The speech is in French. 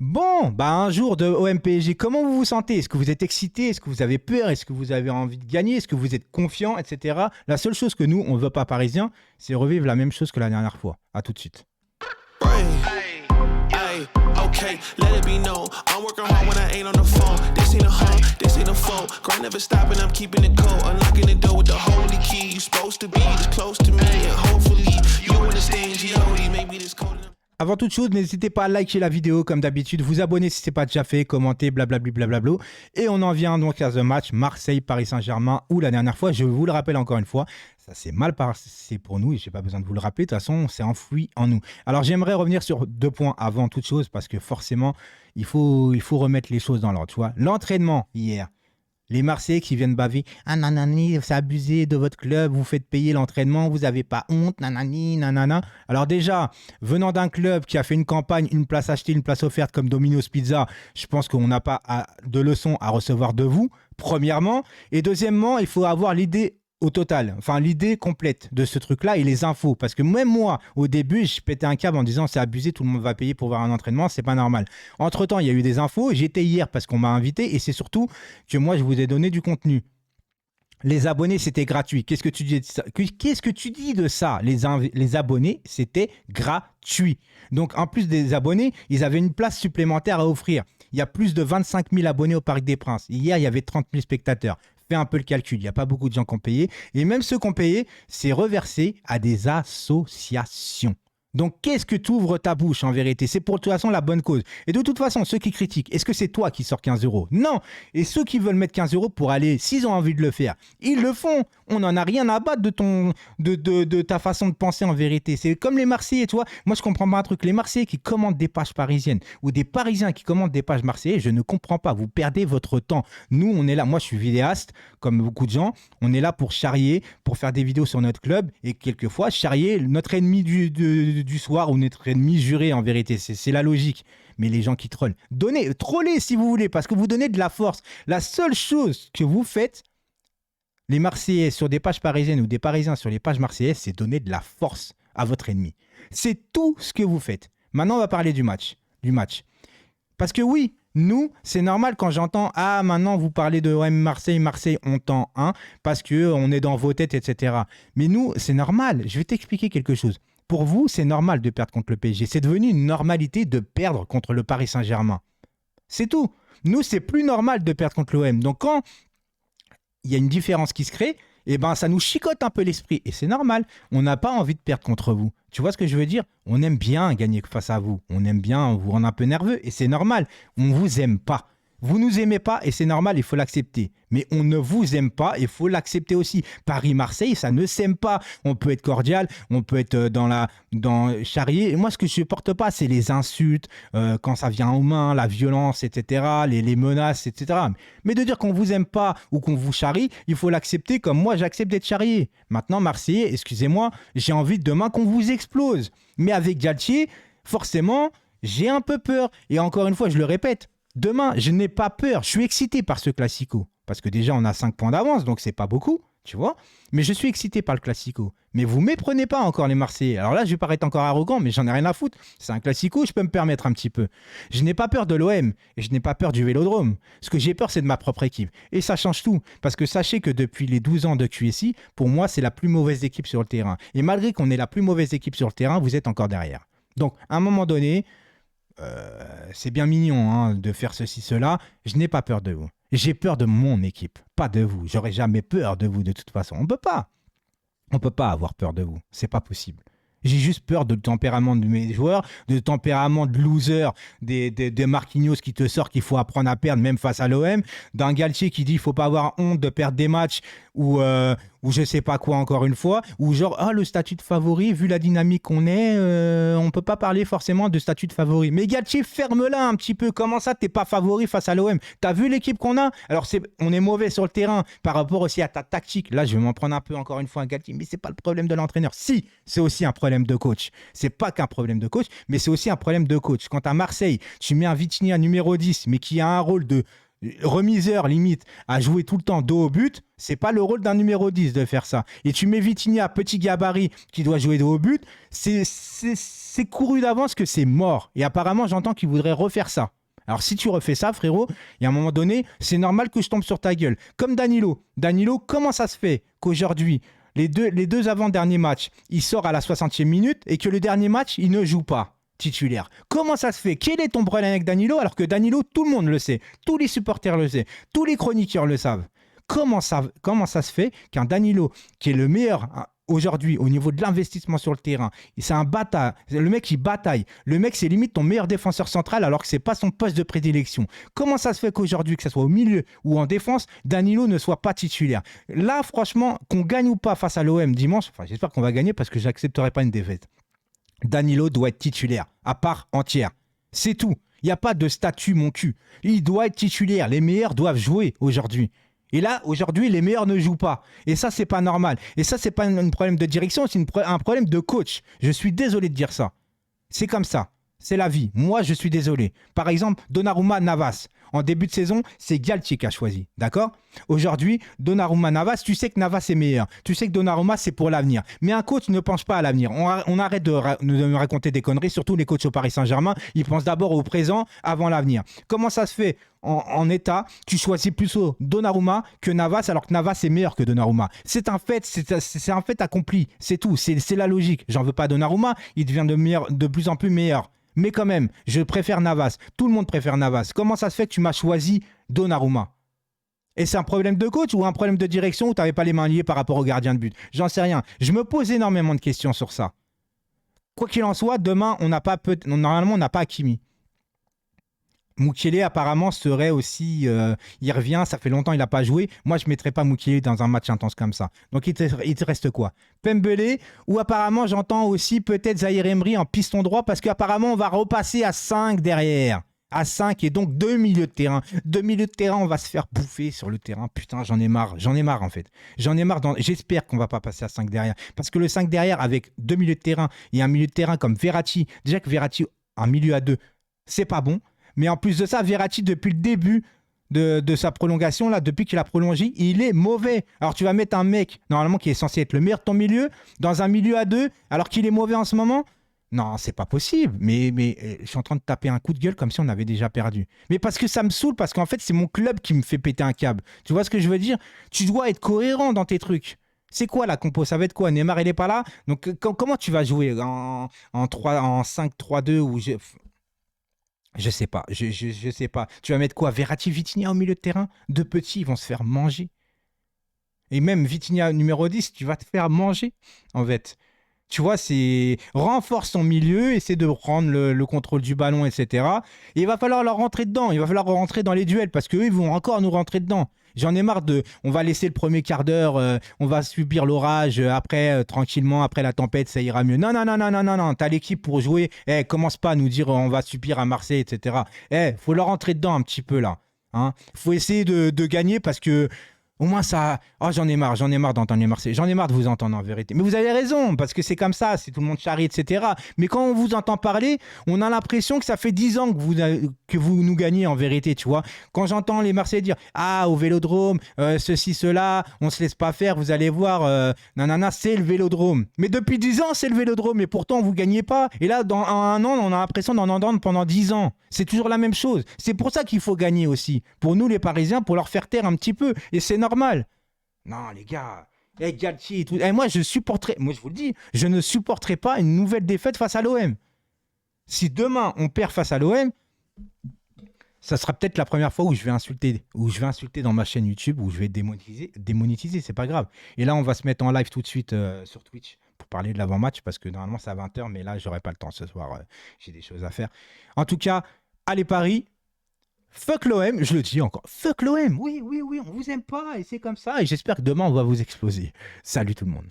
Bon, bah un jour de OM-PSG, comment vous vous sentez? Est-ce que vous êtes excité? Est-ce que vous avez peur? Est-ce que vous avez envie de gagner? Est-ce que vous êtes confiant, etc. La seule chose que nous, on ne veut pas parisiens, c'est revivre la même chose que la dernière fois. À tout de suite. Okay, let it be known. I'm working hard when I ain't on the phone. This ain't a home, this ain't a phone. Grind never stopping, I'm keeping it cold. Unlocking the door with the holy key. You supposed to be this close to me, and hopefully you understand G.O.D. Maybe this cold. Avant toute chose, n'hésitez pas à liker la vidéo comme d'habitude, vous abonner si ce n'est pas déjà fait, commenter, blablabla, blablabla. Et on en vient donc à ce match Marseille-Paris Saint-Germain où la dernière fois, je vous le rappelle encore une fois, ça s'est mal passé pour nous et je n'ai pas besoin de vous le rappeler, de toute façon, c'est enfoui en nous. Alors j'aimerais revenir sur 2 points avant toute chose parce que forcément, il faut remettre les choses dans l'ordre. Tu vois, l'entraînement hier. Les Marseillais qui viennent baver, ah nanani, c'est abusé de votre club, vous faites payer l'entraînement, vous n'avez pas honte, nanani, nanana. Alors déjà, venant d'un club qui a fait une campagne, une place achetée, une place offerte comme Domino's Pizza, je pense qu'on n'a pas de leçons à recevoir de vous, premièrement. Et deuxièmement, il faut avoir l'idée au total, enfin l'idée complète de ce truc-là et les infos. Parce que même moi, au début, je pétais un câble en disant c'est abusé, tout le monde va payer pour voir un entraînement, c'est pas normal. Entre-temps, il y a eu des infos, j'étais hier parce qu'on m'a invité et c'est surtout que moi, je vous ai donné du contenu. Les abonnés, c'était gratuit. Qu'est-ce que tu dis de ça? Qu'est-ce que tu dis de ça? Les abonnés, c'était gratuit. Donc, en plus des abonnés, ils avaient une place supplémentaire à offrir. Il y a plus de 25 000 abonnés au Parc des Princes. Hier, il y avait 30 000 spectateurs. Fais un peu le calcul, il n'y a pas beaucoup de gens qui ont payé. Et même ceux qui ont payé, c'est reversé à des associations. Donc, qu'est-ce que tu ouvres ta bouche en vérité? C'est pour de toute façon la bonne cause. Et de toute façon, ceux qui critiquent, est-ce que c'est toi qui sors 15 euros? Non. Et ceux qui veulent mettre 15 euros pour aller, s'ils ont envie de le faire, ils le font. On n'en a rien à battre de ta façon de penser en vérité. C'est comme les Marseillais, tu vois. Moi, je comprends pas un truc. Les Marseillais qui commandent des pages parisiennes ou des Parisiens qui commandent des pages marseillaises, je ne comprends pas. Vous perdez votre temps. Nous, on est là. Moi, je suis vidéaste, comme beaucoup de gens. On est là pour charrier, pour faire des vidéos sur notre club et quelquefois charrier notre ennemi du soir ou notre ennemi juré en vérité. C'est la logique. Mais les gens qui trollent, trollez si vous voulez, parce que vous donnez de la force. La seule chose que vous faites, les Marseillais sur des pages parisiennes ou des Parisiens sur les pages marseillaises, c'est donner de la force à votre ennemi. C'est tout ce que vous faites. Maintenant, on va parler du match. Parce que oui, nous, c'est normal quand j'entends « Ah, maintenant, vous parlez de OM Marseille, Marseille, on tend, hein, parce qu'on est dans vos têtes, etc. » Mais nous, c'est normal. Je vais t'expliquer quelque chose. Pour vous, c'est normal de perdre contre le PSG. C'est devenu une normalité de perdre contre le Paris Saint-Germain. C'est tout. Nous, c'est plus normal de perdre contre l'OM. Donc, quand il y a une différence qui se crée, eh ben, ça nous chicote un peu l'esprit. Et c'est normal. On n'a pas envie de perdre contre vous. Tu vois ce que je veux dire? On aime bien gagner face à vous. On aime bien vous rendre un peu nerveux. Et c'est normal. On ne vous aime pas. Vous nous aimez pas et c'est normal, il faut l'accepter. Mais on ne vous aime pas, il faut l'accepter aussi. Paris-Marseille, ça ne s'aime pas. On peut être cordial, on peut être dans charrier. Et moi, ce que je supporte pas, c'est les insultes, quand ça vient aux mains, la violence, etc., les menaces, etc. Mais de dire qu'on vous aime pas ou qu'on vous charrie, il faut l'accepter comme moi, j'accepte d'être charrié. Maintenant, Marseillais, excusez-moi, j'ai envie demain qu'on vous explose. Mais avec Galtier, forcément, j'ai un peu peur. Et encore une fois, je le répète, demain, je n'ai pas peur. Je suis excité par ce Classico. Parce que déjà, on a 5 points d'avance, donc c'est pas beaucoup, tu vois. Mais je suis excité par le Classico. Mais vous méprenez pas encore les Marseillais. Alors là, je vais paraître encore arrogant, mais j'en ai rien à foutre. C'est un Classico, je peux me permettre un petit peu. Je n'ai pas peur de l'OM et je n'ai pas peur du Vélodrome. Ce que j'ai peur, c'est de ma propre équipe. Et ça change tout. Parce que sachez que depuis les 12 ans de QSI, pour moi, c'est la plus mauvaise équipe sur le terrain. Et malgré qu'on est la plus mauvaise équipe sur le terrain, vous êtes encore derrière. Donc, à un moment donné... c'est bien mignon hein, de faire ceci, cela. Je n'ai pas peur de vous. J'ai peur de mon équipe, pas de vous. J'aurais jamais peur de vous de toute façon. On peut pas. On peut pas avoir peur de vous. C'est pas possible. J'ai juste peur de tempérament de mes joueurs, de tempérament de loser, des Marquinhos qui te sort qu'il faut apprendre à perdre même face à l'OM, d'un Galtier qui dit qu'il faut pas avoir honte de perdre des matchs ou je sais pas quoi encore une fois, ou genre le statut de favori, vu la dynamique qu'on est, on peut pas parler forcément de statut de favori. Mais Galtier, ferme-la un petit peu. Comment ça, t'es pas favori face à l'OM? T'as vu l'équipe qu'on a? Alors on est mauvais sur le terrain par rapport aussi à ta tactique. Là, je vais m'en prendre un peu encore une fois à Galtier, mais c'est pas le problème de l'entraîneur. Si, c'est aussi un problème de coach. C'est pas qu'un problème de coach, mais c'est aussi un problème de coach. Quand à Marseille, tu mets un Vitinha numéro 10, mais qui a un rôle remiseur limite, à jouer tout le temps dos au but, c'est pas le rôle d'un numéro 10 de faire ça. Et tu mets Vitinha, petit gabarit, qui doit jouer dos au but, c'est couru d'avance que c'est mort. Et apparemment, j'entends qu'il voudrait refaire ça. Alors si tu refais ça, frérot, il y a un moment donné, c'est normal que je tombe sur ta gueule. Comme Danilo. Danilo, comment ça se fait qu'aujourd'hui, les deux avant-derniers matchs, il sort à la 60e minute et que le dernier match, il ne joue pas titulaire? Comment ça se fait? Quel est ton problème avec Danilo alors que Danilo, tout le monde le sait, tous les supporters le savent, tous les chroniqueurs le savent? Comment ça se fait qu'un Danilo, qui est le meilleur aujourd'hui au niveau de l'investissement sur le terrain, c'est un bataille, le mec il bataille, le mec c'est limite ton meilleur défenseur central alors que c'est pas son poste de prédilection. Comment ça se fait qu'aujourd'hui, que ce soit au milieu ou en défense, Danilo ne soit pas titulaire? Là franchement, qu'on gagne ou pas face à l'OM dimanche, enfin j'espère qu'on va gagner parce que j'accepterai pas une défaite. Danilo doit être titulaire, à part entière. C'est tout. Il n'y a pas de statut, mon cul. Il doit être titulaire. Les meilleurs doivent jouer aujourd'hui. Et là, aujourd'hui, les meilleurs ne jouent pas. Et ça, c'est pas normal. Et ça, c'est pas un problème de direction, c'est un problème de coach. Je suis désolé de dire ça. C'est comme ça. C'est la vie. Moi, je suis désolé. Par exemple, Donnarumma, Navas. En début de saison, c'est Galtier qui a choisi. D'accord? Aujourd'hui, Donnarumma, Navas, tu sais que Navas est meilleur. Tu sais que Donnarumma, c'est pour l'avenir. Mais un coach ne pense pas à l'avenir. On arrête de me raconter des conneries. Surtout les coachs au Paris Saint-Germain. Ils pensent d'abord au présent avant l'avenir. Comment ça se fait en état, tu choisis plutôt Donnarumma que Navas alors que Navas est meilleur que Donnarumma? C'est un fait, c'est un fait accompli. C'est tout. C'est la logique. J'en veux pas à Donnarumma. Il devient de plus en plus meilleur. Mais quand même, je préfère Navas. Tout le monde préfère Navas. Comment ça se fait que tu m'as choisi Donnarumma? Et c'est un problème de coach ou un problème de direction où tu n'avais pas les mains liées par rapport au gardien de but? J'en sais rien. Je me pose énormément de questions sur ça. Quoi qu'il en soit, demain, normalement, on n'a pas Hakimi. Mukiele apparemment serait aussi, il revient, ça fait longtemps qu'il n'a pas joué. Moi, je ne mettrais pas Mukiele dans un match intense comme ça. Donc, il te reste quoi? Pembele, ou apparemment, j'entends aussi peut-être Zahir Emery en piston droit parce qu'apparemment, on va repasser à 5 derrière. À 5 et donc 2 milieux de terrain. 2 milieux de terrain, on va se faire bouffer sur le terrain. Putain, j'en ai marre en fait. J'en ai marre. J'espère qu'on ne va pas passer à 5 derrière. Parce que le 5 derrière, avec 2 milieux de terrain et un milieu de terrain comme Verratti, déjà que Verratti, un milieu à 2, c'est pas bon. Mais en plus de ça, Verratti, depuis le début de sa prolongation, là, depuis qu'il a prolongé, il est mauvais. Alors tu vas mettre un mec, normalement, qui est censé être le meilleur de ton milieu, dans un milieu à 2, alors qu'il est mauvais en ce moment? Non, c'est pas possible. Mais je suis en train de taper un coup de gueule comme si on avait déjà perdu. Mais parce que ça me saoule, parce qu'en fait, c'est mon club qui me fait péter un câble. Tu vois ce que je veux dire? Tu dois être cohérent dans tes trucs. C'est quoi la compo? Ça va être quoi? Neymar, il n'est pas là? Donc comment tu vas jouer en 5-3-2 ou je sais pas, je sais pas. Tu vas mettre quoi? Verratti, Vitinha au milieu de terrain? Deux petits, ils vont se faire manger. Et même Vitinha numéro 10, tu vas te faire manger, en fait. Tu vois, c'est renforce ton milieu, essaie de prendre le contrôle du ballon, etc. Et il va falloir leur rentrer dedans. Il va falloir rentrer dans les duels parce qu'eux, ils vont encore nous rentrer dedans. J'en ai marre on va laisser le premier quart d'heure, on va subir l'orage, après, tranquillement, après la tempête, ça ira mieux. Non, non, non, non, non, non, non, t'as l'équipe pour jouer. Commence pas à nous dire on va subir à Marseille, etc. Faut leur rentrer dedans un petit peu là. Hein. Faut essayer de gagner parce que au moins ça... Oh, j'en ai marre d'entendre les Marseillais. J'en ai marre de vous entendre en vérité. Mais vous avez raison, parce que c'est comme ça, c'est tout le monde charrie, etc. Mais quand on vous entend parler, on a l'impression que ça fait 10 ans que vous nous gagnez en vérité, tu vois. Quand j'entends les Marseillais dire « Ah, au Vélodrome, ceci, cela, on se laisse pas faire, vous allez voir, nanana, c'est le Vélodrome. » Mais depuis 10 ans, c'est le Vélodrome, et pourtant, vous gagnez pas. Et là, dans un an, on a l'impression d'en entendre pendant 10 ans. C'est toujours la même chose. C'est pour ça qu'il faut gagner aussi. Pour nous, les Parisiens, pour leur faire taire un petit peu. Et c'est normal. Non, les gars, Galtier et tout. Moi, je vous le dis, je ne supporterai pas une nouvelle défaite face à l'OM. Si demain, on perd face à l'OM, ça sera peut-être la première fois où je vais insulter dans ma chaîne YouTube, où je vais démonétiser, c'est pas grave. Et là, on va se mettre en live tout de suite sur Twitch pour parler de l'avant-match, parce que normalement, c'est à 20h, mais là, j'aurai pas le temps ce soir. J'ai des choses à faire. En tout cas, allez Paris. Fuck l'OM, je le dis encore. Fuck l'OM, oui, on vous aime pas et c'est comme ça. Et j'espère que demain, on va vous exploser. Salut tout le monde.